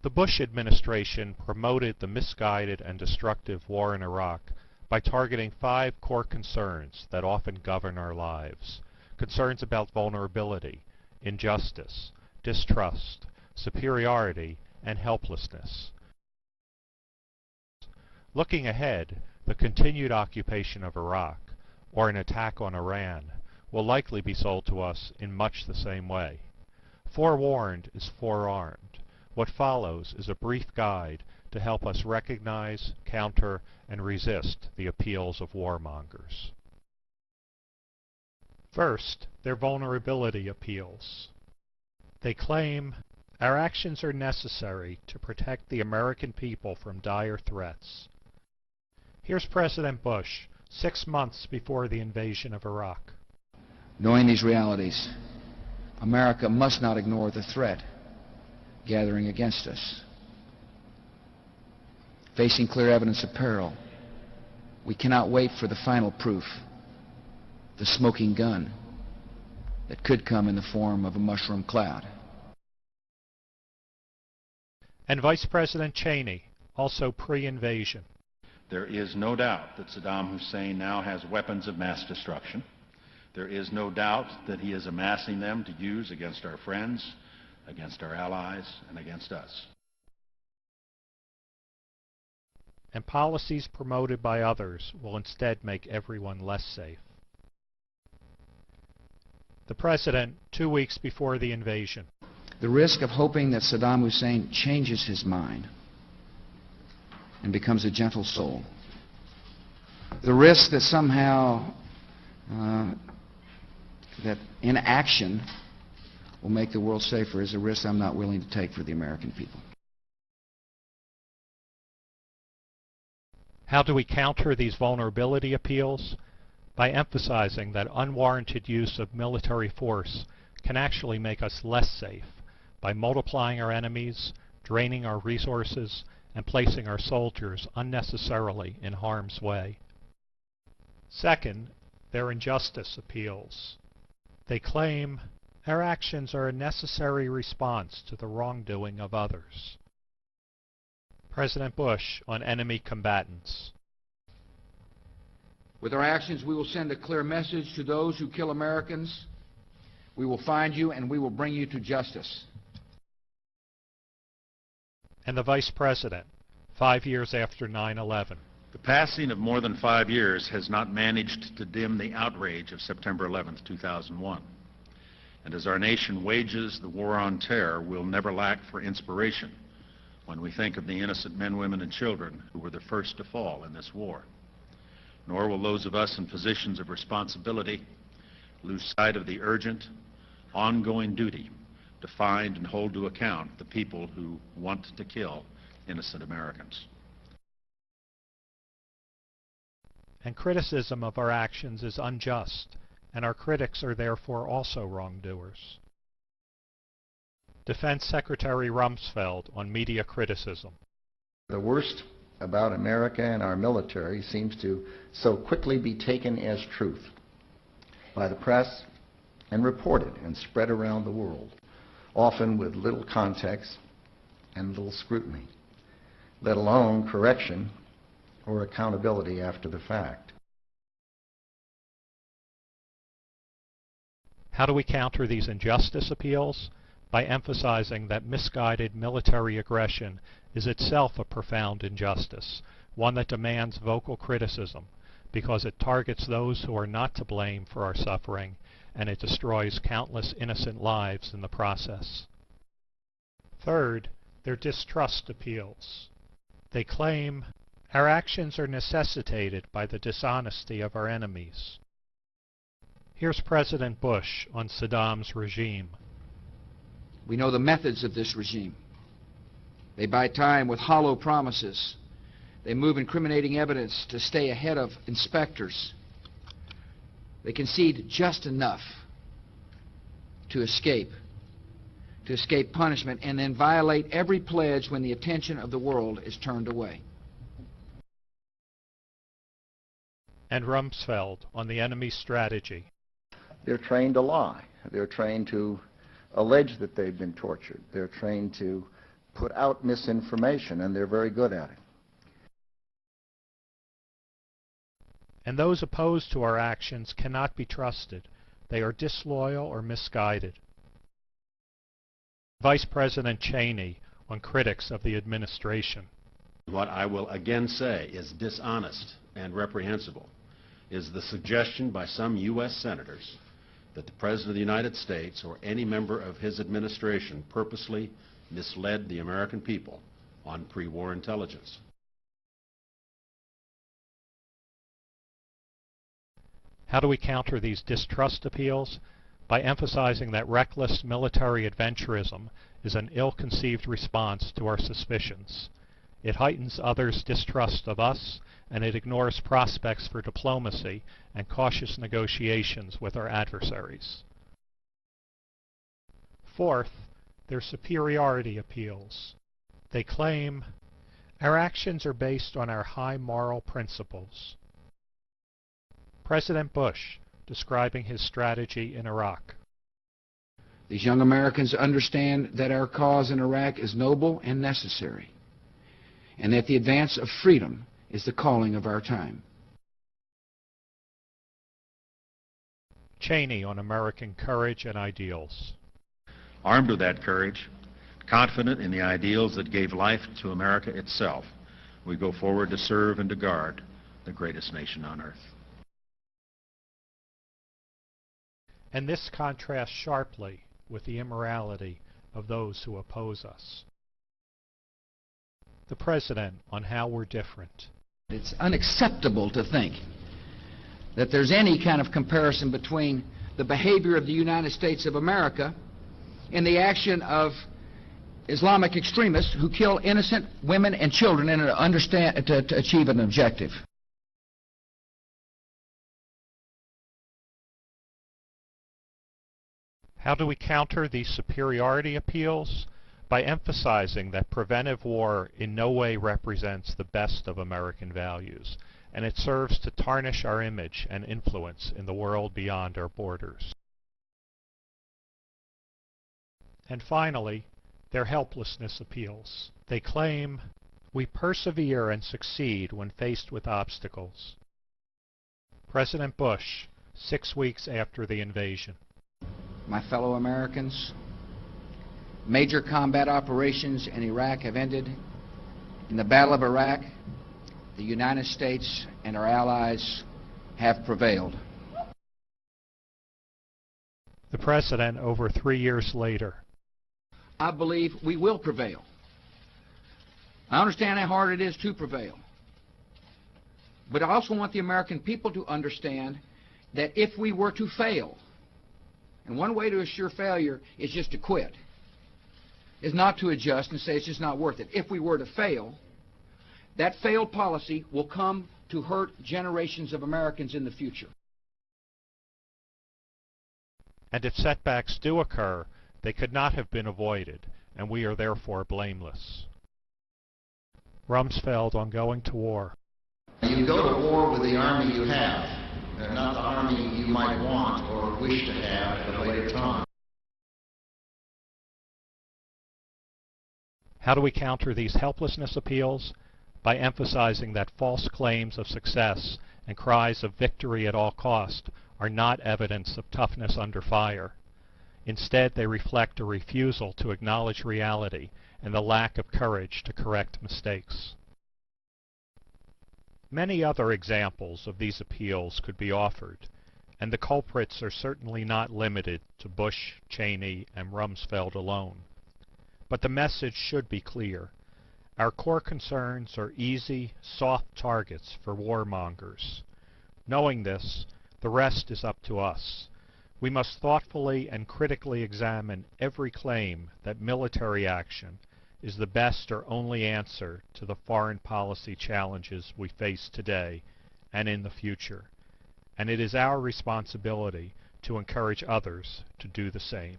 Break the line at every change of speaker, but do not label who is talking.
The Bush administration promoted the misguided and destructive war in Iraq by targeting 5 core concerns that often govern our lives. Concerns about vulnerability, injustice, distrust, superiority, and helplessness. Looking ahead, the continued occupation of Iraq, or an attack on Iran, will likely be sold to us in much the same way. Forewarned is forearmed. What follows is a brief guide to help us recognize, counter, and resist the appeals of warmongers. First, their vulnerability appeals. They claim, our actions are necessary to protect the American people from dire threats. Here's President Bush, 6 months before the invasion of Iraq.
Knowing these realities, America must not ignore the threat gathering against us. Facing clear evidence of peril, we cannot wait for the final proof, the smoking gun that could come in the form of a mushroom cloud.
And Vice President Cheney, also pre-invasion.
There is no doubt that Saddam Hussein now has weapons of mass destruction. There is no doubt that he is amassing them to use against our friends, against our allies, and against us.
And policies promoted by others will instead make everyone less safe. The President, 2 weeks before the invasion.
The risk of hoping that Saddam Hussein changes his mind and becomes a gentle soul. The risk that somehow that inaction will make the world safer is a risk I'm not willing to take for the American people.
How do we counter these vulnerability appeals? By emphasizing that unwarranted use of military force can actually make us less safe, by multiplying our enemies, draining our resources, and placing our soldiers unnecessarily in harm's way. Second, their injustice appeals. They claim our actions are a necessary response to the wrongdoing of others. President Bush on enemy combatants.
With our actions, we will send a clear message to those who kill Americans. We will find you and we will bring you to justice.
And the Vice President, 5 years after 9/11.
The passing of more than 5 years has not managed to dim the outrage of September 11th, 2001. And as our nation wages the war on terror, we'll never lack for inspiration when we think of the innocent men, women, and children who were the first to fall in this war. Nor will those of us in positions of responsibility lose sight of the urgent, ongoing duty to find and hold to account the people who want to kill innocent Americans.
And criticism of our actions is unjust, and our critics are therefore also wrongdoers. Defense Secretary Rumsfeld on media criticism.
The worst about America and our military seems to so quickly be taken as truth by the press and reported and spread around the world, often with little context and little scrutiny, let alone correction or accountability after the fact.
How do we counter these injustice appeals? By emphasizing that misguided military aggression is itself a profound injustice, one that demands vocal criticism, because it targets those who are not to blame for our suffering, and it destroys countless innocent lives in the process. Third, their distrust appeals. They claim our actions are necessitated by the dishonesty of our enemies. Here's President Bush on Saddam's regime.
We know the methods of this regime. They buy time with hollow promises. They move incriminating evidence to stay ahead of inspectors. They concede just enough to escape punishment, and then violate every pledge when the attention of the world is turned away.
And Rumsfeld on the enemy's strategy.
They're trained to lie. They're trained to allege that they've been tortured. They're trained to put out misinformation, and they're very good at it.
And those opposed to our actions cannot be trusted. They are disloyal or misguided. Vice President Cheney on critics of the administration.
What I will again say is dishonest and reprehensible is the suggestion by some U.S. senators that the President of the United States or any member of his administration purposely misled the American people on pre-war intelligence.
How do we counter these distrust appeals? By emphasizing that reckless military adventurism is an ill-conceived response to our suspicions. It heightens others' distrust of us, and it ignores prospects for diplomacy and cautious negotiations with our adversaries. Fourth, their superiority appeals. They claim, our actions are based on our high moral principles. President Bush, describing his strategy in Iraq.
These young Americans understand that our cause in Iraq is noble and necessary, and that the advance of freedom is the calling of our time.
Cheney on American courage and ideals.
Armed with that courage, confident in the ideals that gave life to America itself, we go forward to serve and to guard the greatest nation on earth.
And this contrasts sharply with the immorality of those who oppose us. The President on how we're different.
It's unacceptable to think that there's any kind of comparison between the behavior of the United States of America and the action of Islamic extremists who kill innocent women and children to achieve an objective.
How do we counter these superiority appeals? By emphasizing that preventive war in no way represents the best of American values, and it serves to tarnish our image and influence in the world beyond our borders. And finally, their helplessness appeals. They claim, we persevere and succeed when faced with obstacles. President Bush, 6 weeks after the invasion.
My fellow Americans, major combat operations in Iraq have ended. In the Battle of Iraq, the United States and our allies have prevailed.
The President over 3 years later.
I believe we will prevail. I understand how hard it is to prevail. But I also want the American people to understand that if we were to fail, and one way to assure failure is just to quit, is not to adjust and say it's just not worth it. If we were to fail, that failed policy will come to hurt generations of Americans in the future.
And if setbacks do occur, they could not have been avoided, and we are therefore blameless. Rumsfeld on going to war.
You go to war with the army you have, and not the army you might want or wish to have at a later time.
How do we counter these helplessness appeals? By emphasizing that false claims of success and cries of victory at all cost are not evidence of toughness under fire. Instead, they reflect a refusal to acknowledge reality and the lack of courage to correct mistakes. Many other examples of these appeals could be offered, and the culprits are certainly not limited to Bush, Cheney, and Rumsfeld alone. But the message should be clear. Our core concerns are easy, soft targets for warmongers. Knowing this, the rest is up to us. We must thoughtfully and critically examine every claim that military action is the best or only answer to the foreign policy challenges we face today and in the future. And it is our responsibility to encourage others to do the same.